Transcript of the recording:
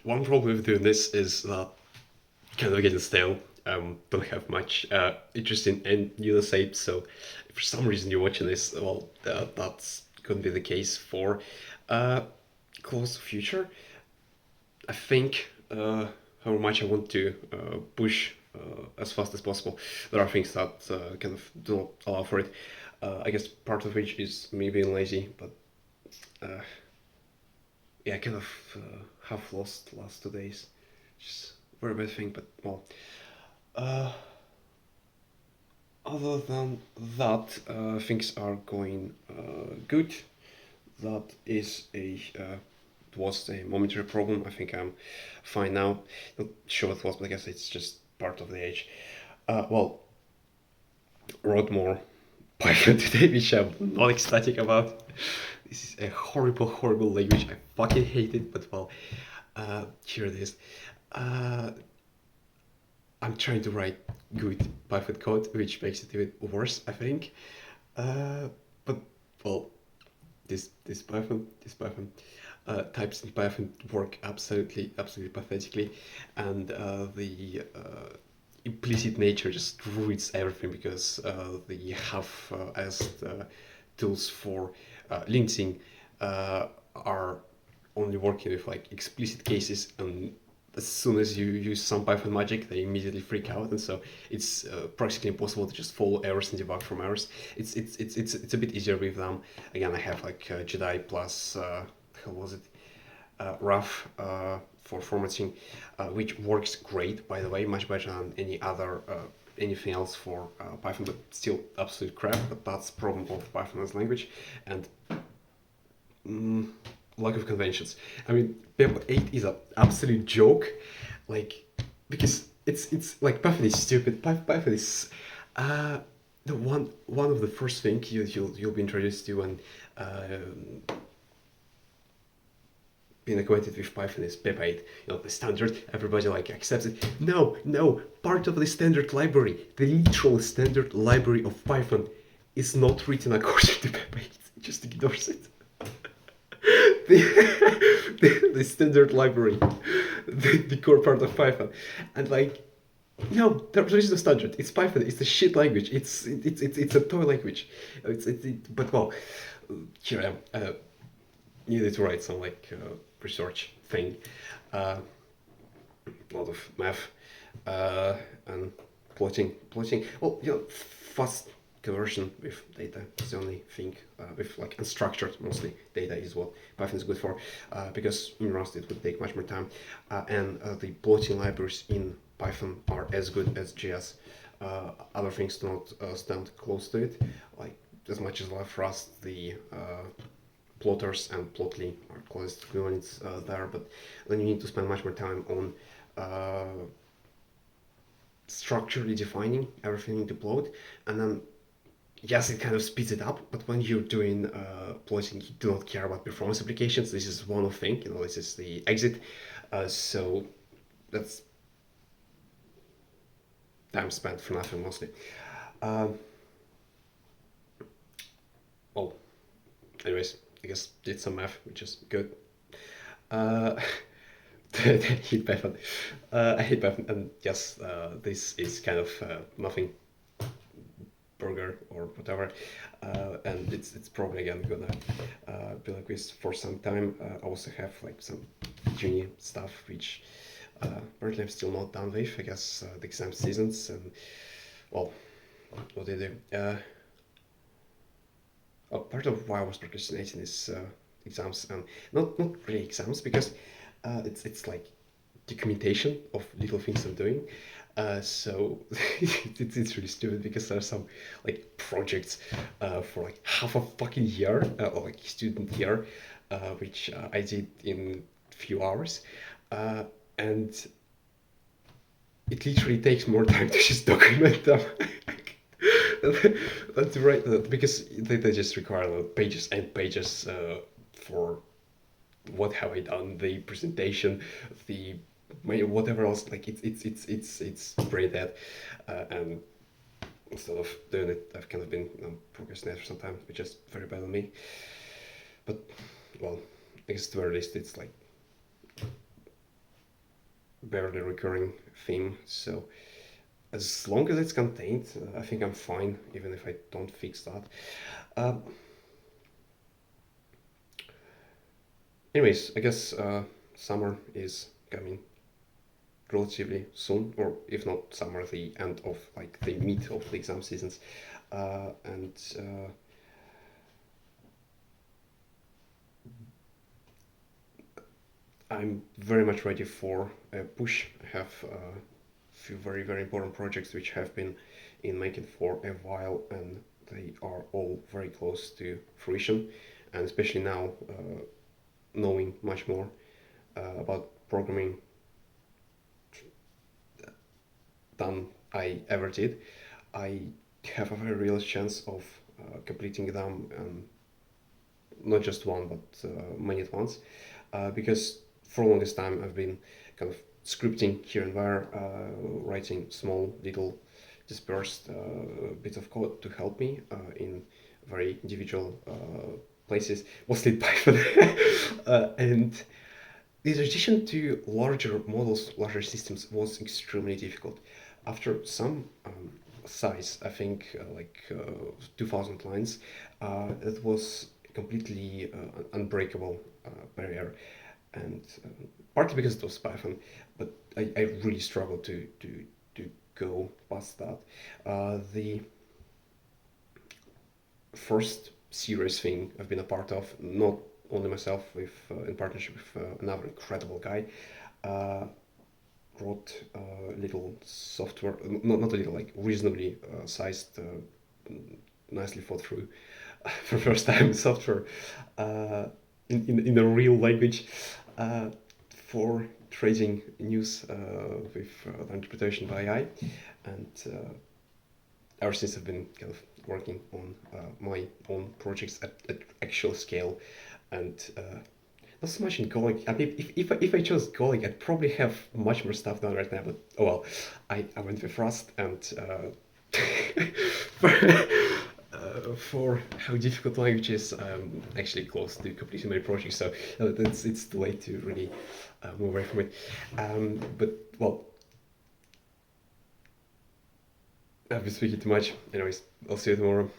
One problem with doing this is that kind of getting stale. Don't have much interest in new shapes. So if for some reason you're watching this, well, that's going to be the case for uh, close future. I think how much I want to push as fast as possible. There are things that kind of do not allow for it. I guess part of which is me being lazy, but uh, yeah, I kind of have lost the last 2 days. Just a very bad thing, but well. Uh, Other than that, things are going good. That is a it was a momentary problem. I think I'm fine now. Not sure what it was, but I guess it's just part of the age. Well, wrote more Python today, which I'm not ecstatic about. This is a horrible, horrible language. I fucking hate it, but well, here it is. Uh, I'm trying to write good Python code, which makes it a bit worse, I think. But well, this Python types in Python work absolutely pathetically, and the implicit nature just ruins everything because they have as tools for linting are only working with like explicit cases, and as soon as you use some Python magic, they immediately freak out, and so it's practically impossible to just follow errors and debug from errors. It's a bit easier with them. Again, I have like Jedi plus how was it, RAF for formatting, which works great, by the way, much better than any other anything else for Python, but still absolute crap. But that's the problem of Python as a language, and mm, lack of conventions. I mean, Pep 8 is an absolute joke, like because it's like Python is stupid. Python is uh, the one of the first things you'll be introduced to when being acquainted with Python is Pep 8. You know, the standard, everybody like accepts it. No, part of the standard library, the literal standard library of Python is not written according to Pep 8. It just ignores it. The standard library, the core part of Python, and like, no, there is no standard. It's Python. It's a shit language. It's a toy language. But well, here I am. Needed to write some like research thing, a lot of math, and plotting. Well, fast conversion with data is the only thing with like unstructured mostly data is what Python is good for, because in Rust it would take much more time, and the plotting libraries in Python are as good as JS. Other things do not stand close to it. Like as much as I love Rust, the plotters and plotly are closest equivalents there, but then you need to spend much more time on structurally defining everything into plot, and then yes, it kind of speeds it up, but when you're doing plotting, you do not care about performance applications. This is one of thing, this is the exit. So that's time spent for nothing mostly. Um, well, anyways, I guess did some math, which is good. Uh, I hate Python. I hate Python, and yes, this is kind of nothing burger or whatever, and it's probably again gonna be like this for some time. I also have like some uni stuff which apparently I'm still not done with. I guess the exam seasons and well, what they do. Part of why I was procrastinating is exams, and not really exams because it's like documentation of little things I'm doing. So it's really stupid because there are some like projects for like half a fucking year or like student year, which I did in few hours, uh, and it literally takes more time to just document them. That's right, because they just require pages and pages for what have I done, the presentation, the whatever else. Like it's brain dead, and instead of doing it, I've kind of been procrastinating for some time, which is very bad on me. But well, I guess at the very least, it's like barely recurring theme. So as long as it's contained, I think I'm fine, even if I don't fix that. Uh, Anyways, I guess summer is coming relatively soon, or if not summer, the end of like the mid of the exam seasons, and I'm very much ready for a push. I have a few very important projects which have been in making for a while, and they are all very close to fruition. And especially now, knowing much more about programming than I ever did, I have a very real chance of completing them, not just one, but many at once. Because for the longest time, I've been kind of scripting here and there, writing small, little, dispersed bits of code to help me in very individual places, mostly Python. And the transition to larger models, larger systems was extremely difficult. After some size, I think 2000 lines, it was completely unbreakable barrier, and partly because it was Python, but I really struggled to go past that. The first serious thing I've been a part of, not only myself, with in partnership with another incredible guy, uh, wrote a little software, not a little, like reasonably sized, nicely thought through for first time software uh, in a real language uh, for trading news with the interpretation by AI. And ever since I've been kind of working on my own projects at actual scale, and not so much in Golang. I mean, if I chose Golang, I'd probably have much more stuff done right now. But oh well, I went with Rust, and for how difficult language is, I'm actually close to completing my project. So it's too late to really move away from it. But well, I've been speaking too much. Anyways, I'll see you tomorrow.